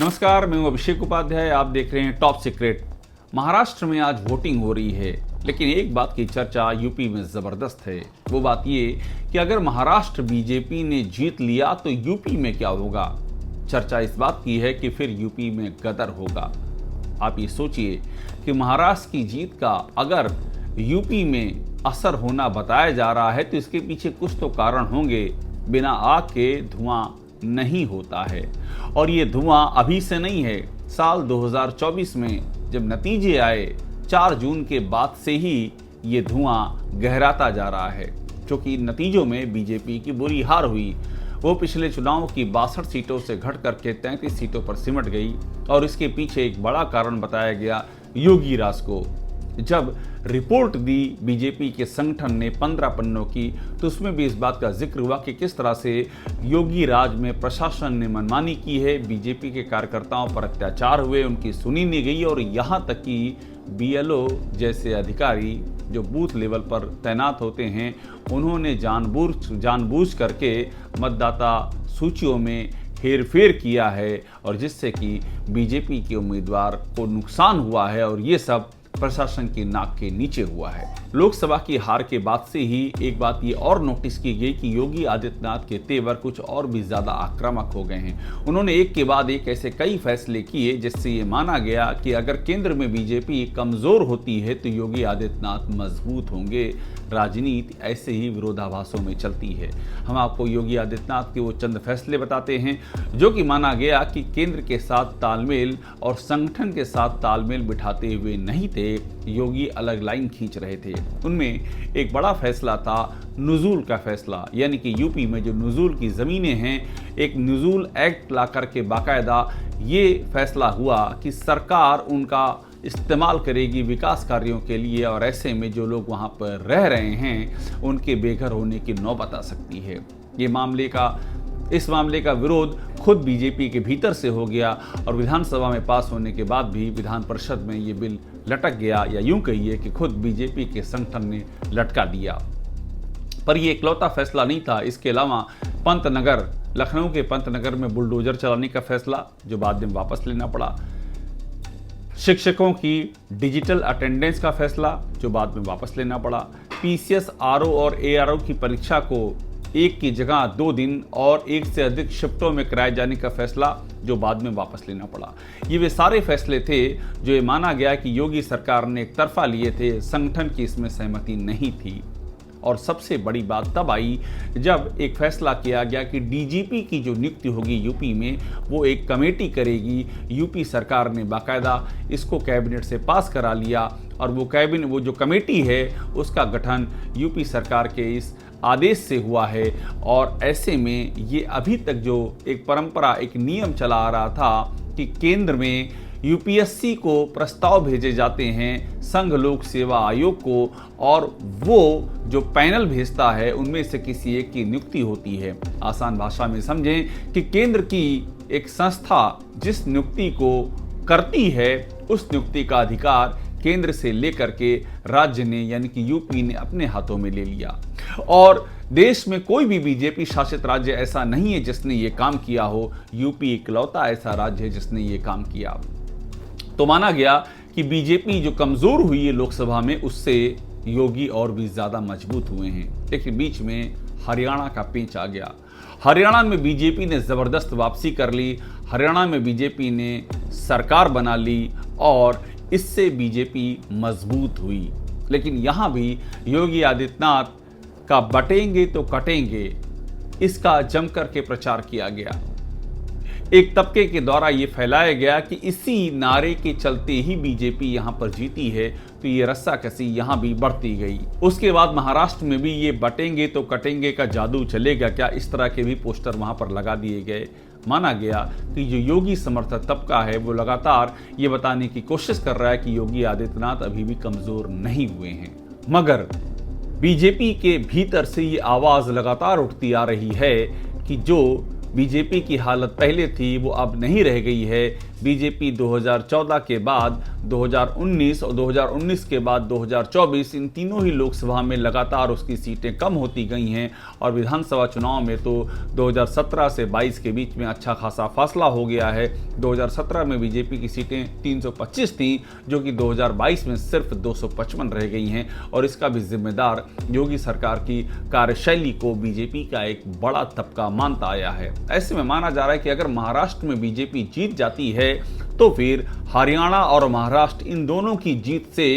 नमस्कार, मैं हूं अभिषेक उपाध्याय। आप देख रहे हैं टॉप सीक्रेट। महाराष्ट्र में आज वोटिंग हो रही है, लेकिन एक बात की चर्चा यूपी में जबरदस्त है। वो बात ये कि अगर महाराष्ट्र बीजेपी ने जीत लिया तो यूपी में क्या होगा। चर्चा इस बात की है कि फिर यूपी में गदर होगा। आप ये सोचिए कि महाराष्ट्र की जीत का अगर यूपी में असर होना बताया जा रहा है तो इसके पीछे कुछ तो कारण होंगे। बिना आग के धुआं नहीं होता है, और ये धुआं अभी से नहीं है। साल 2024 में जब नतीजे आए 4 जून के बाद से ही ये धुआं गहराता जा रहा है, क्योंकि नतीजों में बीजेपी की बुरी हार हुई। वो पिछले चुनाव की 62 सीटों से घट करके 33 सीटों पर सिमट गई, और इसके पीछे एक बड़ा कारण बताया गया योगी राज को। जब रिपोर्ट दी बीजेपी के संगठन ने 15 पन्नों की, तो उसमें भी इस बात का जिक्र हुआ कि किस तरह से योगी राज में प्रशासन ने मनमानी की है, बीजेपी के कार्यकर्ताओं पर अत्याचार हुए, उनकी सुनी नहीं गई, और यहाँ तक कि बीएलओ जैसे अधिकारी जो बूथ लेवल पर तैनात होते हैं, उन्होंने जानबूझ करके मतदाता सूचियों में हेरफेर किया है, और जिससे कि बीजेपी के उम्मीदवार को नुकसान हुआ है, और ये सब प्रशासन की नाक के नीचे हुआ है। लोकसभा की हार के बाद से ही एक बात ये और नोटिस की गई कि योगी आदित्यनाथ के तेवर कुछ और भी ज्यादा आक्रामक हो गए हैं। उन्होंने एक के बाद एक ऐसे कई फैसले किए जिससे ये माना गया कि अगर केंद्र में बीजेपी कमजोर होती है तो योगी आदित्यनाथ मजबूत होंगे। राजनीति ऐसे ही विरोधाभासों में चलती है। हम आपको योगी आदित्यनाथ के वो चंद फैसले बताते हैं जो कि माना गया कि केंद्र के साथ तालमेल और संगठन के साथ तालमेल बिठाते हुए नहीं थे, योगी अलग लाइन खींच रहे थे। उनमें एक बड़ा फैसला था नुजूल का फैसला, यानी कि यूपी में जो नुजूल की ज़मीनें हैं, एक नुजूल एक्ट ला करके बाकायदा ये फैसला हुआ कि सरकार उनका इस्तेमाल करेगी विकास कार्यों के लिए, और ऐसे में जो लोग वहाँ पर रह रहे हैं उनके बेघर होने की नौबत आ सकती है। इस मामले का विरोध खुद बीजेपी के भीतर से हो गया, और विधानसभा में पास होने के बाद भी विधान परिषद में ये बिल लटक गया, या यूं कहिए कि खुद बीजेपी के संगठन ने लटका दिया। पर ये इकलौता फैसला नहीं था। इसके अलावा पंतनगर, लखनऊ के पंतनगर में बुलडोजर चलाने का फैसला जो बाद में वापस लेना पड़ा, शिक्षकों की डिजिटल अटेंडेंस का फैसला जो बाद में वापस लेना पड़ा, पीसीएस, आरओ और एआरओ की परीक्षा को एक की जगह 2 दिन और 1 से अधिक शिफ्टों में कराए जाने का फैसला जो बाद में वापस लेना पड़ा। ये वे सारे फैसले थे जो ये माना गया कि योगी सरकार ने एक तरफा लिए थे, संगठन की इसमें सहमति नहीं थी। और सबसे बड़ी बात तब आई जब एक फैसला किया गया कि डीजीपी की जो नियुक्ति होगी यूपी में, वो एक कमेटी करेगी। यूपी सरकार ने बाकायदा इसको कैबिनेट से पास करा लिया, और वो जो कमेटी है उसका गठन यूपी सरकार के इस आदेश से हुआ है। और ऐसे में ये अभी तक जो एक परंपरा, एक नियम चला आ रहा था कि केंद्र में यूपीएससी को प्रस्ताव भेजे जाते हैं संघ लोक सेवा आयोग को, और वो जो पैनल भेजता है उनमें से किसी एक की नियुक्ति होती है। आसान भाषा में समझें कि केंद्र की एक संस्था जिस नियुक्ति को करती है, उस नियुक्ति का अधिकार केंद्र से लेकर के राज्य ने, यानी कि यूपी ने अपने हाथों में ले लिया। और देश में कोई भी बीजेपी शासित राज्य ऐसा नहीं है जिसने ये काम किया हो। यूपी इकलौता ऐसा राज्य है जिसने ये काम किया। तो माना गया कि बीजेपी जो कमजोर हुई है लोकसभा में, उससे योगी और भी ज्यादा मजबूत हुए हैं। लेकिन बीच में हरियाणा का पेंच आ गया। हरियाणा में बीजेपी ने जबरदस्त वापसी कर ली। हरियाणा में बीजेपी ने सरकार बना ली, और इससे बीजेपी मजबूत हुई। लेकिन यहाँ भी योगी आदित्यनाथ का बटेंगे तो कटेंगे, इसका जमकर के प्रचार किया गया। एक तबके के द्वारा ये फैलाया गया कि इसी नारे के चलते ही बीजेपी यहाँ पर जीती है, तो ये रस्साकसी यहाँ भी बढ़ती गई। उसके बाद महाराष्ट्र में भी ये बटेंगे तो कटेंगे का जादू चलेगा क्या, इस तरह के भी पोस्टर वहाँ पर लगा दिए गए। माना गया कि जो योगी समर्थक तबका है वो लगातार ये बताने की कोशिश कर रहा है कि योगी आदित्यनाथ अभी भी कमजोर नहीं हुए हैं। मगर बीजेपी के भीतर से ये आवाज लगातार उठती आ रही है कि जो बीजेपी की हालत पहले थी वो अब नहीं रह गई है। बीजेपी 2014 के बाद 2019 और 2019 के बाद 2024 इन तीनों ही लोकसभा में लगातार उसकी सीटें कम होती गई हैं और विधानसभा चुनाव में तो 2017 से 22 के बीच में अच्छा खासा फासला हो गया है। 2017 में बीजेपी की सीटें 325 थीं, जो कि 2022 में सिर्फ 255 रह गई हैं और इसका भी जिम्मेदार योगी सरकार की कार्यशैली को बीजेपी का एक बड़ा तबका मानता आया है। ऐसे में माना जा रहा है कि अगर महाराष्ट्र में बीजेपी जीत जाती है तो फिर हरियाणा और महाराष्ट्र इन दोनों की जीत से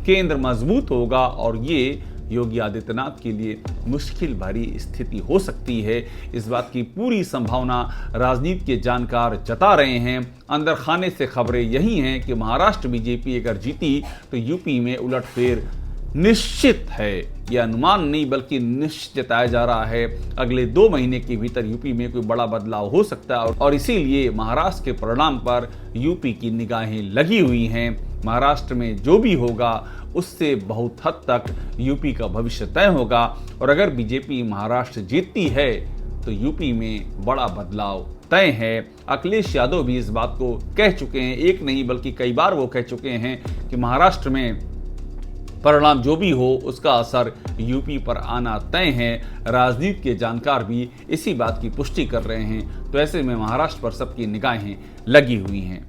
केंद्र मजबूत होगा और ये योगी आदित्यनाथ के लिए मुश्किल भरी स्थिति हो सकती है। इस बात की पूरी संभावना राजनीति के जानकार जता रहे हैं। अंदर खाने से खबरें यही हैं कि महाराष्ट्र बीजेपी अगर जीती तो यूपी में उलटफेर निश्चित है। यह अनुमान नहीं बल्कि निश्चित जताया जा रहा है। अगले 2 महीने के भीतर यूपी में कोई बड़ा बदलाव हो सकता है और इसीलिए महाराष्ट्र के परिणाम पर यूपी की निगाहें लगी हुई हैं। महाराष्ट्र में जो भी होगा उससे बहुत हद तक यूपी का भविष्य तय होगा और अगर बीजेपी महाराष्ट्र जीतती है तो यूपी में बड़ा बदलाव तय है। अखिलेश यादव भी इस बात को कह चुके हैं, एक नहीं बल्कि कई बार वो कह चुके हैं कि महाराष्ट्र में परिणाम जो भी हो उसका असर यूपी पर आना तय है। राजनीति के जानकार भी इसी बात की पुष्टि कर रहे हैं। तो ऐसे में महाराष्ट्र पर सबकी निगाहें लगी हुई हैं।